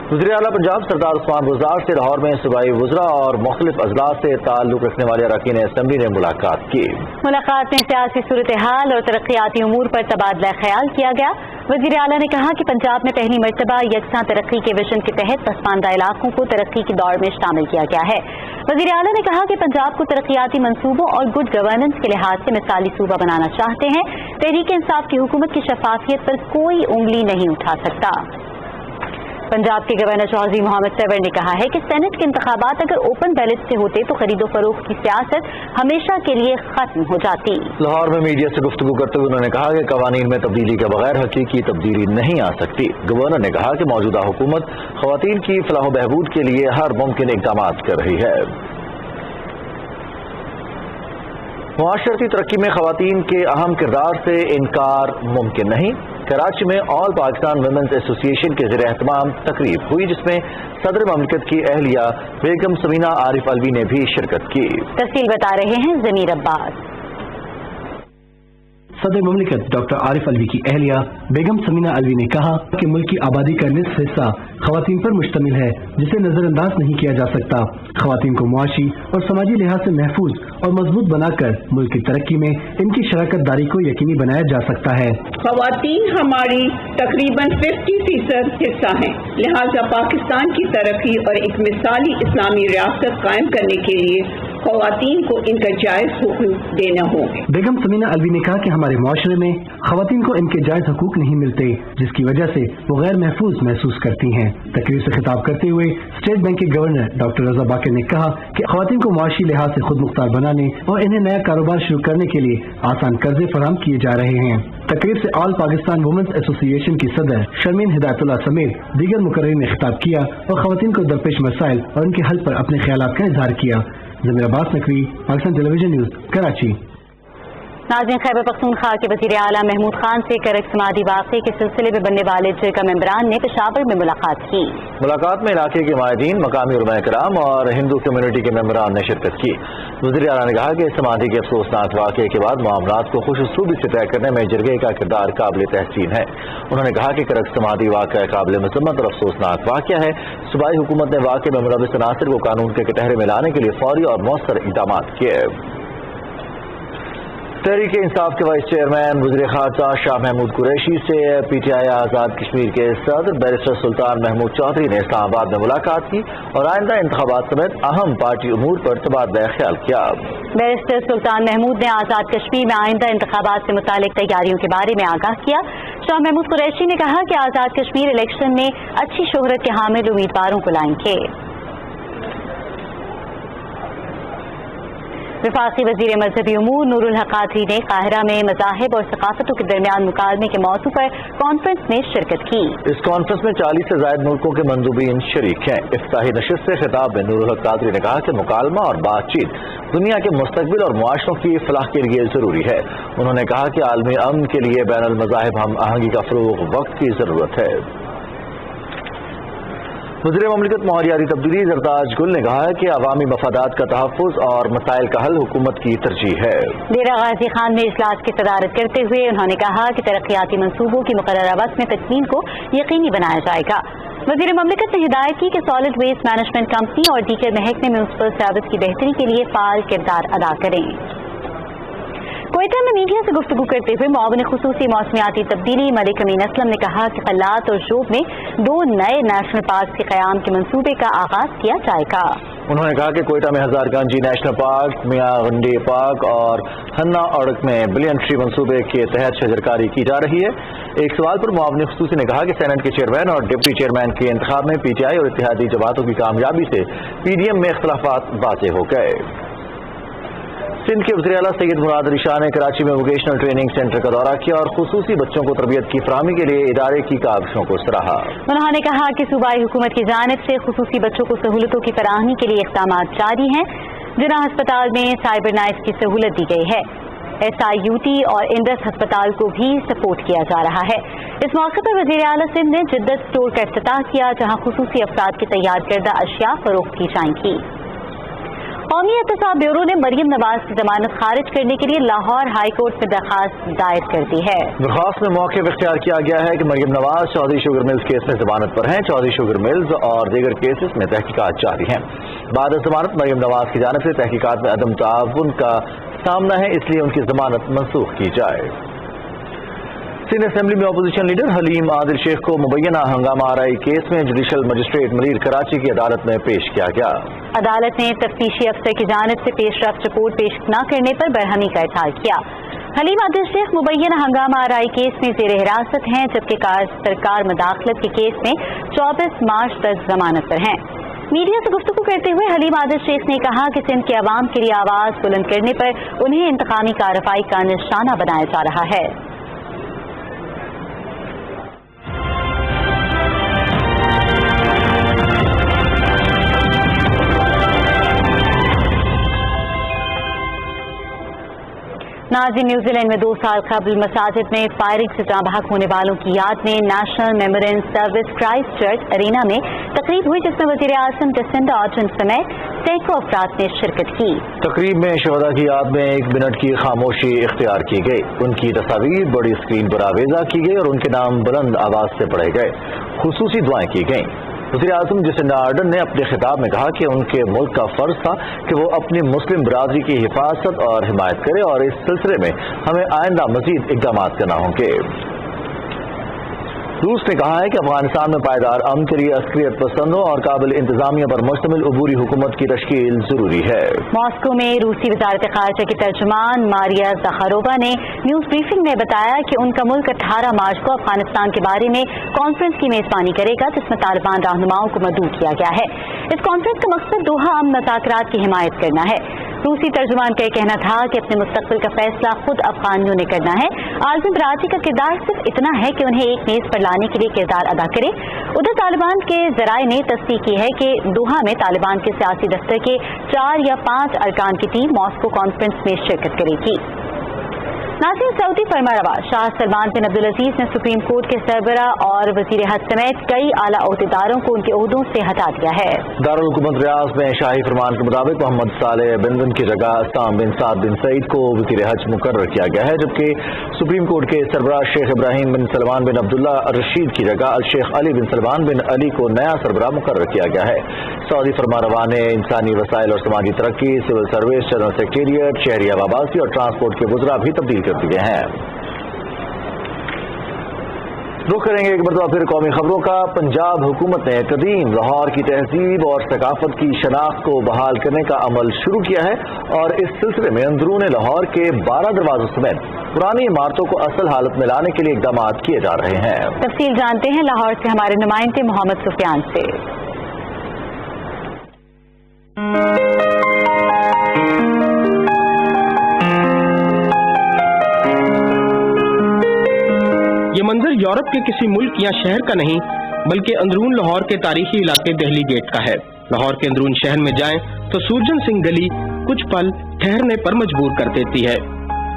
वज़ीर आला पंजाब सरदार उस्मान बुज़दार से लाहौर में सूबाई वज़रा और मुख्तलिफ अजलास से ताल्लुक़ रखने वाले अरकान असम्बली ने मुलाकात की। मुलाकात में सियासी सूरत हाल और तरक्याती उमूर पर तबादला ख्याल किया गया। वज़ीर आला ने कहा कि पंजाब में पहली मरतबा यकसां तरक्की के विजन के तहत पसमानदा इलाकों को तरक्की की दौड़ में शामिल किया गया है। वज़ीर आला ने कहा कि पंजाब को तरक्याती मंसूबों और गुड गवर्नेंस के लिहाज से मिसाली सूबा बनाना चाहते हैं। तहरीक इंसाफ की हुकूमत की शफाफियत पर कोई उंगली नहीं उठा सकता। पंजाब के गवर्नर चौधरी मोहम्मद सरवर ने कहा है कि सेनेट के इंतखाबात अगर ओपन बैलेट से होते तो खरीदो फरोख्त की सियासत हमेशा के लिए खत्म हो जाती। लाहौर में मीडिया से गुफ्तगू करते हुए उन्होंने कहा कि कवानीन में तब्दीली के बगैर हकीकी तब्दीली नहीं आ सकती। गवर्नर ने कहा कि मौजूदा हुकूमत खवातीन की फलाह बहबूद के लिए हर मुमकिन इक़दाम कर रही है। मुआशरती तरक्की में खवातीन के अहम किरदार से इनकार मुमकिन नहीं। कराची में ऑल पाकिस्तान वुमेन्स एसोसिएशन के ज़ेर एहतमाम तकरीब हुई जिसमें सदर ममलिकत की अहलिया बेगम समीना आरिफ अलवी ने भी शिरकत की। तफसील बता रहे हैं ज़मीर अब्बास। सदर ममलिकत डॉक्टर आरिफ अलवी की अहलिया बेगम समीना अलवी ने कहा कि मुल्क की आबादी का निस्फ हिस्सा खवातीन पर मुश्तमिल है जिसे नजरअंदाज नहीं किया जा सकता। खवातीन को मुआशी और समाजी लिहाज से महफूज और मजबूत बनाकर मुल्क की तरक्की में इनकी शराकत दारी को यकीनी बनाया जा सकता है। खवातीन हमारी तकरीबन 50% हिस्सा हैं, लिहाजा पाकिस्तान की तरक्की और एक मिसाली इस्लामी रियासत कायम करने के लिए खवातीन को इनका जायज हुकूक देना होंगे। बेगम समीना अलवी ने कहा कि हमारे मुआशरे में खवातीन को इनके जायज हकूक नहीं मिलते, जिसकी वजह से वो गैर महफूज महसूस करती हैं। तकरीर से खिताब करते हुए स्टेट बैंक के गवर्नर डॉक्टर रजा बाकर ने कहा कि खवातीन को मुआशी लिहाज से खुद मुख्तार बनाने और इन्हें नया कारोबार शुरू करने के लिए आसान कर्जे फराहम किए जा रहे हैं। तकरीब से ऑल पाकिस्तान वुमेन्स एसोसिएशन की सदर शर्मीन हिदायतुल्लाह समेत दीगर मुकर्रीन ने खिताब किया और खवातीन को दरपेश मसाइल और उनके हल पर अपने ख्यालात का इजहार किया। जमीर अब्बास नकवी, पाकिस्तान टेलीविजन न्यूज, कराची। नाज़रीन, खैबर पख्तूनख्वा के वज़ीर आला महमूद खान से करक समाधी वाक़े के सिलसिले में बनने वाले जिरगा मेंबरान ने पेशावर में मुलाकात की। मुलाकात में इलाके के माहिदीन, मकामी उलमा कराम और हिंदू कम्युनिटी के मेंबरान ने शिरकत की। वज़ीर आला ने कहा कि इस समाधी के अफसोसनाक वाक़े के बाद मामलात को खुश उसलूबी से तय करने में जिरगे का किरदार काबिल तहसीन है। उन्होंने कहा कि करक समाधी वाक़ा काबिल मज़म्मत और अफसोसनाक वाक़या है। सूबाई हुकूमत ने वाक़े में मुलविस अनासर को कानून के कटहरे में लाने के लिए फौरी और मौसर इक़दाम किए। तहरीक इंसाफ के वाइस चेयरमैन वज़ीर ख़ारजा शाह महमूद कुरैशी से PTI आज़ाद कश्मीर के सदर बैरिस्टर सुल्तान महमूद चौधरी ने इस्लामाबाद में मुलाकात की और आइंदा इंतखाबात समेत अहम पार्टी उमूर पर तबादला ख्याल किया। बैरिस्टर सुल्तान महमूद ने आज़ाद कश्मीर में आइंदा इंतखाबात से मुतालिक तैयारियों के बारे में आगाह किया। शाह महमूद कुरैशी ने कहा कि आज़ाद कश्मीर इलेक्शन में अच्छी शोहरत के हामिल उम्मीदवारों को लाएंगे। वफाकी वज़ीर मजहबी उमूर नूरुल हक कादरी ने काहिरा में मज़ाहिब और सकाफतों के दरमियान मुकालमे के मौजू पर कॉन्फ्रेंस में शिरकत की। इस कॉन्फ्रेंस में 40 से ज़ायद मुल्कों के मंदूबीन शरीक हैं। इफ्ताही नशिस्त से खिताब में नूरुल हक कादरी ने कहा कि मुकालमा और बातचीत दुनिया के मुस्तकबिल और मुआशरों की फलाह के लिए ज़रूरी है। उन्होंने कहा कि आलमी अमन के लिए बैनुल मज़ाहिब हम आहंगी का फ़रोग़ वक्त की ज़रूरत है। वज़ीर ममलिकत माहौलियाती तब्दीली ज़रदाज गुल ने कहा है कि अवामी मफादात का तहफ़्फ़ुज़ और मसाइल का हल हुकूमत की तरजीह है। डेरा गाजी खान में इजलास की सदारत करते हुए उन्होंने कहा कि तरक्याती मनसूबों की मुकर्ररा वक्त में तकमील को यकीनी बनाया जाएगा। वज़ीर ममलिकत ने हिदायत की कि सॉलिड वेस्ट मैनेजमेंट कंपनी और दीगर महकमे म्युनिसिपल सर्विस की बेहतरी के लिए फ़ाल किरदार अदा करें। कोयटा में मीडिया से गुफ्तगू करते हुए मुआविन खुसूसी मौसमियाती तब्दीली मलिक अमीन असलम ने कहा कि कल्लात और जोब में 2 नए नेशनल पार्क के क़याम के मंसूबे का आगाज किया जाएगा। उन्होंने कहा कि कोयटा में हजारगंज नेशनल पार्क, मियाँ गंडी पार्क और हन्ना अड़क में बिलियन ट्री मंसूबे के तहत शजरकारी की जा रही है। एक सवाल पर मुआविन खुसूसी ने कहा कि सेनेट के चेयरमैन और डिप्टी चेयरमैन के इंतखाब में PTI और इत्तेहादी जमातों की कामयाबी से PDM में इख्तलाफात वाज़ेह हो गए। सिंध के वज़ीर आला सैयद मुराद अली शाह ने कराची में वोकेशनल ट्रेनिंग सेंटर का दौरा किया और खुसूसी बच्चों को तरबियत की फराहमी के लिए इदारे की काविशों को सराहा। उन्होंने कहा कि सूबाई हुकूमत की जानिब से खुसूसी बच्चों को सहूलतों की फराहमी के लिए इक़दाम जारी हैं। जिला अस्पताल में साइबर नाइफ की सहूलत दी गई है। SIUT और इंडस अस्पताल को भी सपोर्ट किया जा रहा है। इस मौके पर वज़ीर आला सिंध ने जिद्दत स्टोर का इफ्तिताह किया, जहाँ खुसूसी अफराद की तैयार करदा अशिया फरोख्त की जाएंगी। कौमी एहतसाब ब्यूरो ने मरियम नवाज की जमानत खारिज करने के लिए लाहौर हाई कोर्ट में दरखास्त दायर कर दी है। दरखास्त में मौक़िफ़ इख्तियार किया गया है कि Maryam Nawaz Chaudhry sugar mills case में जमानत पर हैं। चौधरी शुगर मिल्स और दीगर केसेस में तहकीकात जारी हैं। बाद जमानत मरियम नवाज की जानिब से तहकीकात में अदम ताउन का सामना है, इसलिए उनकी जमानत मनसूख की जाए। सिंध असेंबली में अपोजिशन लीडर हलीम आदिल शेख को मुबैना हंगामा आराई केस में जुडिशल मजिस्ट्रेट मलीर कराची की अदालत में पेश किया गया। अदालत ने तफ्तीशी अफसर की जानिब से पेशरफ्त रिपोर्ट पेश न करने पर बरहमी का इज़हार किया। हलीम आदिल शेख मुबैना हंगामा आराई केस में ज़ेर हिरासत हैं, जबकि सरकार मदाखलत के केस में 24 मार्च तक जमानत पर हैं। मीडिया से गुफ्तगू करते हुए हलीम आदिल शेख ने कहा कि सिंध के अवाम के लिए आवाज़ बुलंद करने पर उन्हें इंतकामी कार्रवाई का निशाना बनाया जा रहा है। नाज़रीन, न्यूजीलैंड में 2 साल कबल मसाजिद में फायरिंग से जाँ बहक होने वालों की याद में national remembrance service Christchurch arena में तकरीब हुई, जिसमें वज़ीर आज़म जसिंडा आर्डर्न समेत सैकड़ों अफराद ने शिरकत की। तकरीब में शहदा की याद में 1 मिनट की खामोशी इख्तियार की गई। उनकी तस्वीर बड़ी स्क्रीन पर आवेजा की गई और उनके नाम बुलंद आवाज से पढ़े गए। खुसूसी दुआएं की गईं। वज़ीर आज़म जसिंडा आर्डर्न ने अपने खिताब में कहा कि उनके मुल्क का फर्ज था कि वो अपनी मुस्लिम बरादरी की हिफाजत और हिमायत करे और इस सिलसिले में हमें आइंदा मजीद इक़दाम करना होंगे। रूस ने कहा है कि अफगानिस्तान में पायदार अमन के लिए अस्करियत पसंदों और काबिल इंतजामिया पर मुश्तमिल अबूरी हुकूमत की तश्कील जरूरी है। मॉस्को में रूसी वजारत खारजा की तर्जुमान मारिया ज़खारोवा ने न्यूज ब्रीफिंग में बताया कि उनका मुल्क 18 मार्च को अफगानिस्तान के बारे में कॉन्फ्रेंस की मेजबानी करेगा, जिसमें तालिबान रहनुमाओं को मदऊ किया गया है। इस कॉन्फ्रेंस का मकसद दोहा अमन मुज़ाकरात की हिमायत करना है। रूसी तर्जुमान का यह कहना था कि अपने मुस्तकबिल का फैसला खुद अफगानियों ने करना है। आलमी बरादरी का किरदार सिर्फ इतना है कि उन्हें एक मेज पर लाने के लिए किरदार अदा करे। उधर तालिबान के जराये ने तस्दीक की है कि दोहा में तालिबान के सियासी दफ्तर के 4 या 5 अरकान की टीम मॉस्को कॉन्फ्रेंस में शिरकत करेगी। नाज़रीन, सऊदी फरमारवा शाह सलमान बिन अब्दुल अजीज ने सुप्रीम कोर्ट के सरबराह और वजीर हज समेत कई आला ओहदेदारों को उनके ओहदों से हटा दिया है। दारुल हुकूमत रियाज में शाही फरमान के मुताबिक मोहम्मद सालेह बिन की जगह अस्ताम बिन साद बिन सईद को वजीर हज मुकर्रर किया गया है, जबकि सुप्रीम कोर्ट के सरबराह शेख इब्राहिम बिन सलमान बिन अब्दुल्ला रशीद की जगह अल शेख अली बिन सलमान बिन अली को नया सरबराह मुकर्रर किया गया है। सऊदी फरमारवा ने इंसानी वसाइल और समाजी तरक्की, सिविल सर्विस, जनरल सेक्रेटेरिएट, शहरी आवासी और ट्रांसपोर्ट के वज़रा भी तब्दील कर दिए हैं। रुख करेंगे एक मरतबा फिर कौमी खबरों का। पंजाब हुकूमत ने कदीम लाहौर की तहजीब और सकाफत की शनाख्त को बहाल करने का अमल शुरू किया है और इस सिलसिले में अंदरून लाहौर के 12 दरवाजों समेत पुरानी इमारतों को असल हालत में लाने के लिए इकदाम किए जा रहे हैं। तफसील जानते हैं लाहौर से हमारे नुमाइंदे मोहम्मद सुफियान से। ये मंजर यूरोप के किसी मुल्क या शहर का नहीं बल्कि अंदरून लाहौर के तारीखी इलाके दिल्ली गेट का है। लाहौर के अंदरून शहर में जाएं तो सूरजन सिंह गली कुछ पल ठहरने पर मजबूर कर देती है।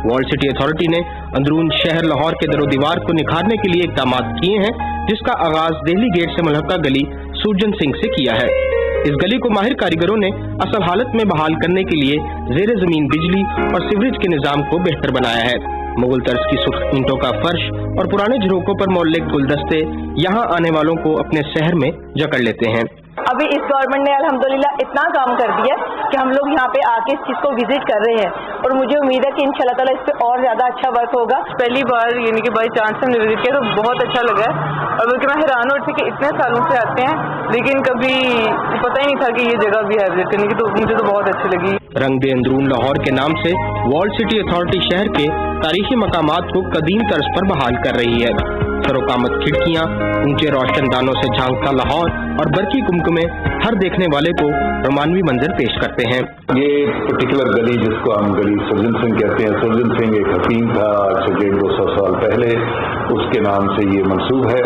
वर्ल्ड सिटी अथॉरिटी ने अंदरून शहर लाहौर के दरो दीवार को निखारने के लिए इकदाम किए हैं, जिसका आगाज दिल्ली गेट से मुल्हका गली सूरजन सिंह से किया है। इस गली को माहिर कारीगरों ने असल हालत में बहाल करने के लिए जेर जमीन बिजली और सीवरेज के निजाम को बेहतर बनाया है। मुगल तर्ज की सुर्ख ईंटों का फर्श और पुराने झरोकों पर मौलिक गुलदस्ते यहाँ आने वालों को अपने शहर में जकड़ लेते हैं। अभी इस गवर्नमेंट ने अल्हम्दुलिल्लाह इतना काम कर दिया कि हम लोग यहाँ पे आके इस चीज को विजिट कर रहे हैं और मुझे उम्मीद है कि इंशाल्लाह ताला इस पे और ज्यादा अच्छा वर्क होगा। पहली बार यानी कि बाई चांस हमने विजिट किया तो बहुत अच्छा लगा है और बल्कि मैं हैरान हो थी कि इतने सालों से आते हैं लेकिन कभी पता ही नहीं था कि ये जगह भी है विजिट करने की, तो मुझे तो बहुत अच्छी लगी। रंग दे अंदरून लाहौर के नाम से वर्ल्ड सिटी अथॉरिटी शहर के तारीखी मकामात को कदीम तर्ज पर बहाल कर रही है। सरोकामत खिड़कियाँ, ऊंचे रोशनदानों से झांकता लाहौर और बरकी कुमकुमे हर देखने वाले को रोमानवी मंजर पेश करते हैं। ये पर्टिकुलर गली जिसको हम गली सुरजन सिंह कहते हैं, सुरजन सिंह एक हकीम था आज से 150-200 साल पहले, उसके नाम से ये मंसूब है।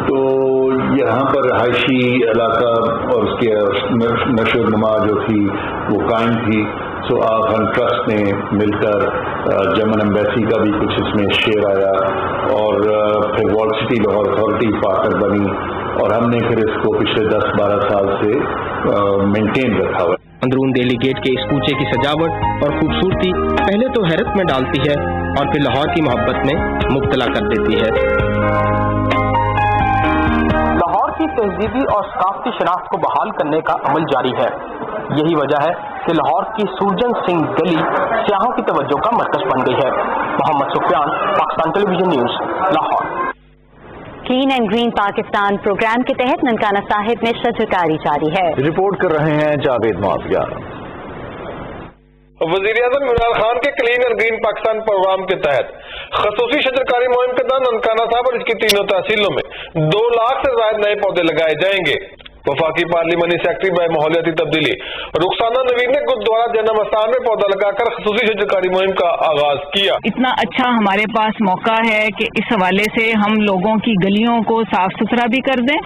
तो यहाँ पर रहायशी इलाका और उसके नशो नुमा जो थी वो कायम थी। सो आफन ट्रस्ट ने मिलकर जर्मन एम्बेसी का भी कुछ इसमें शेयर आया और फिर world city Lahore authority partner बनी और हमने फिर इसको पिछले 10-12 साल से मेंटेन रखा हुआ। अंदरून दिल्ली गेट के इस कूचे की सजावट और खूबसूरती पहले तो हैरत में डालती है और फिर लाहौर की मोहब्बत में मुब्तला कर देती है। लाहौर की तहजीबी और सकाफती शनाख्त को बहाल करने का अमल जारी है। यही वजह है कि लाहौर की सूरजन सिंह गली सियाहों की तवज्जो का मरकज बन गई है। Mohammad Sufiyan, Pakistan television news, Lahore. Clean and green Pakistan programme के तहत ननकाना साहिब में शजरकारी जारी है। रिपोर्ट कर रहे हैं जावेद मुआविया। वज़ीर-ए-आज़म इमरान खान के clean and green Pakistan programme के तहत खसूसी शजरकारी मुहिम के तहत ननकाना साहब और इसकी तीनों तहसीलों में 2 लाख से ज्यादा नए पौधे लगाए जाएंगे। वफाकी पार्लिमानी सेक्रेटरी बाय माहौलियाती तब्दीली रुखसाना नवीन ने गुरुद्वारा जन्म स्थान में पौधा लगाकर खसूसी शजरकारी मुहिम का आगाज किया। इतना अच्छा हमारे पास मौका है कि इस हवाले से हम लोगों की गलियों को साफ सुथरा भी कर दें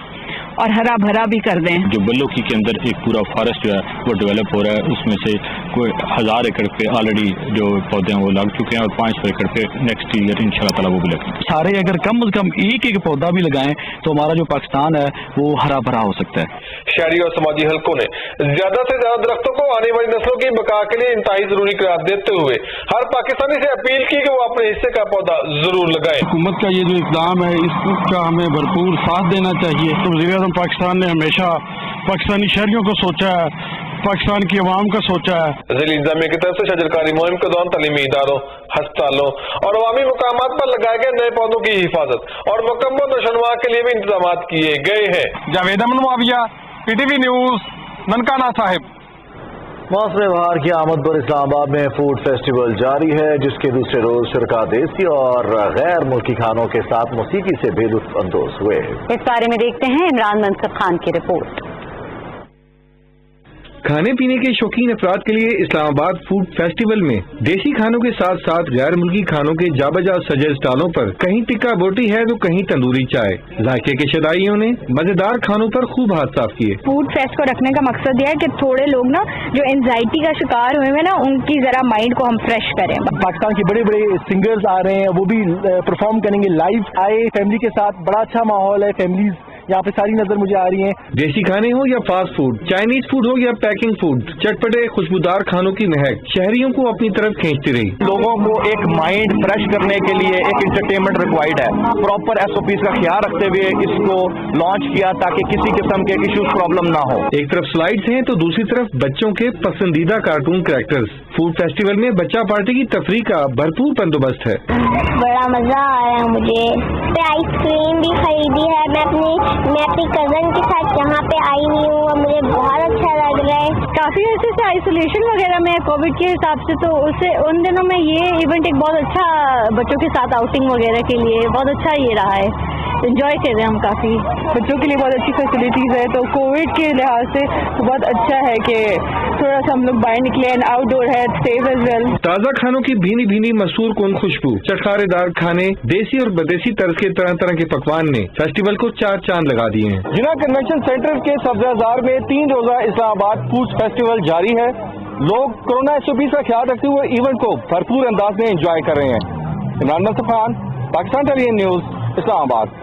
और हरा भरा भी कर दें। जो बल्लोकी के अंदर एक पूरा फॉरेस्ट जो है वो डेवलप हो रहा है, उसमें से कोई 1000 एकड़ पे ऑलरेडी जो पौधे हैं वो लग चुके हैं और 500 एकड़ पे नेक्स्ट ईयर इंशाल्लाह ताला वो भी लगेंगे। सारे अगर कम से कम एक पौधा भी लगाएं तो हमारा जो पाकिस्तान है वो हरा भरा हो सकता है। शहरी और समाजी हलकों ने ज्यादा से ज्यादा दरख्तों को आने वाली नस्लों की बका के लिए इंतहाई जरूरी करार देते हुए हर पाकिस्तानी से अपील की कि वो अपने हिस्से का पौधा जरूर लगाए। हुकूमत का ये जो इक़दाम है इसका हमें भरपूर साथ देना चाहिए। तो वज़ीर-ए-आज़म पाकिस्तान ने हमेशा पाकिस्तानी शहरियों को सोचा है पाकिस्तान की आवाम का सोचा है। जिला इंतजामिया की तरफ से शजरकारी मुहिम के दौरान तलीमी इदारों, अस्पतालों और अवामी मुकामात पर लगाए गए नए पौधों की हिफाजत और मुकम्मल नशोनुमा के लिए भी इंतजाम किए गए हैं। जावेद अमन मुआविया, PTV न्यूज, ननकाना साहिब। मौसम बहार की आमद पर इस्लामाबाद में फूड फेस्टिवल जारी है, जिसके दूसरे रोज शुरका देसी और गैर मुल्की खानों के साथ मौसीकी से बेलुत्फ अंदोज हुए। इस बारे में देखते हैं इमरान मंसब खान की रिपोर्ट। खाने पीने के शौकीन अफराद के लिए इस्लामाबाद फूड फेस्टिवल में देसी खानों के साथ साथ गैर मुल्की खानों के जाबजा सजे स्टॉलों पर कहीं टिक्का बोटी है तो कहीं तंदूरी चाय। जायके के शदाइयों ने मजेदार खानों पर खूब हाथ साफ किए। फूड फेस्ट को रखने का मकसद यह है कि थोड़े लोग ना जो एंजाइटी का शिकार हुए हैं ना, उनकी जरा माइंड को हम फ्रेश करें। पाकिस्तान के बड़े बड़े सिंगर्स आ रहे हैं, वो भी परफॉर्म करेंगे लाइव। आए फैमिली के साथ, बड़ा अच्छा माहौल है, फैमिलीज यहाँ पे सारी नजर मुझे आ रही हैं। देसी खाने हो या फास्ट फूड, चाइनीज फूड हो या पैकिंग फूड, चटपटे खुशबूदार खानों की महक शहरियों को अपनी तरफ खींचती रही। लोगों को एक माइंड फ्रेश करने के लिए एक इंटरटेनमेंट रिक्वायर्ड है। प्रॉपर SOPs का ख्याल रखते हुए इसको लॉन्च किया ताकि किसी किस्म के इश्यूज प्रॉब्लम ना हो। एक तरफ स्लाइड्स हैं तो दूसरी तरफ बच्चों के पसंदीदा कार्टून कैरेक्टर्स। फूड फेस्टिवल में बच्चा पार्टी की तफरीह का भरपूर बंदोबस्त है। बड़ा मजा आया मुझे। आइसक्रीम भी खरीदी है। मैं अपनी कजन के साथ यहाँ पे आई हुई हूँ, मुझे बहुत अच्छा लग रहा है। काफी वैसे से आइसोलेशन वगैरह में कोविड के हिसाब से, तो उससे उन दिनों में ये इवेंट एक बहुत अच्छा बच्चों के साथ आउटिंग वगैरह के लिए बहुत अच्छा ये रहा है। एंजॉय कर रहे हैं हम काफी। बच्चों के लिए बहुत अच्छी फैसिलिटीज है, तो कोविड के लिहाज से तो बहुत अच्छा है कि थोड़ा सा हम लोग बाहर निकले एंड आउटडोर है, सेफ एज वेल। ताज़ा खानों की भीनी भीनी मसूर कौन खुशबू, चटखारेदार खाने, देसी और बदेसी तर्ज के तरह तरह के पकवान ने फेस्टिवल को चार चांद लगा दिए हैं। जिला कन्वेंशन सेंटर के सब्जाजार में 3 रोजा इस्लामाबाद फूड फेस्टिवल जारी है। लोग कोरोना SOPs का ख्याल रखते हुए इवेंट को भरपूर अंदाज में एंजॉय कर रहे हैं। Imran Mansab Khan, Pakistan television news, Islamabad.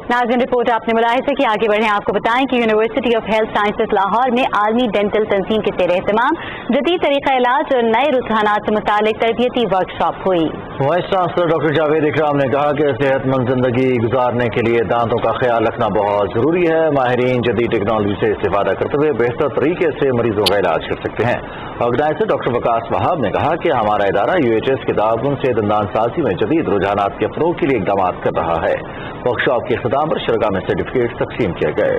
नाज़रीन, रिपोर्ट आपने मुलाहिज़ा की। आगे बढ़ें, आपको बताएं कि university of health sciences Lahore में आलमी डेंटल तंजीम के ज़ेर एहतमाम जदीद तरीक़ा इलाज और नए रुझानात से मुतालिक तरबियती वर्कशॉप हुई। वाइस चांसलर डॉक्टर जावेद इकराम ने कहा कि सेहतमंद जिंदगी गुजारने के लिए दांतों का ख्याल रखना बहुत जरूरी है। माहिरीन जदीद टेक्नोलॉजी से इस्तेफादा करते हुए बेहतर तरीके से मरीजों का इलाज कर सकते हैं। ऑर्गेनाइजर डॉक्टर वकास वहाब ने कहा कि हमारा इदारा UHS के ताउन से दंदान साजी में जदीद रुझानात के फरोग के लिए इकदाम कर रहा है। वर्कशॉप के इख्तिताम पर शरगा में सर्टिफिकेट तकसीम किए गए।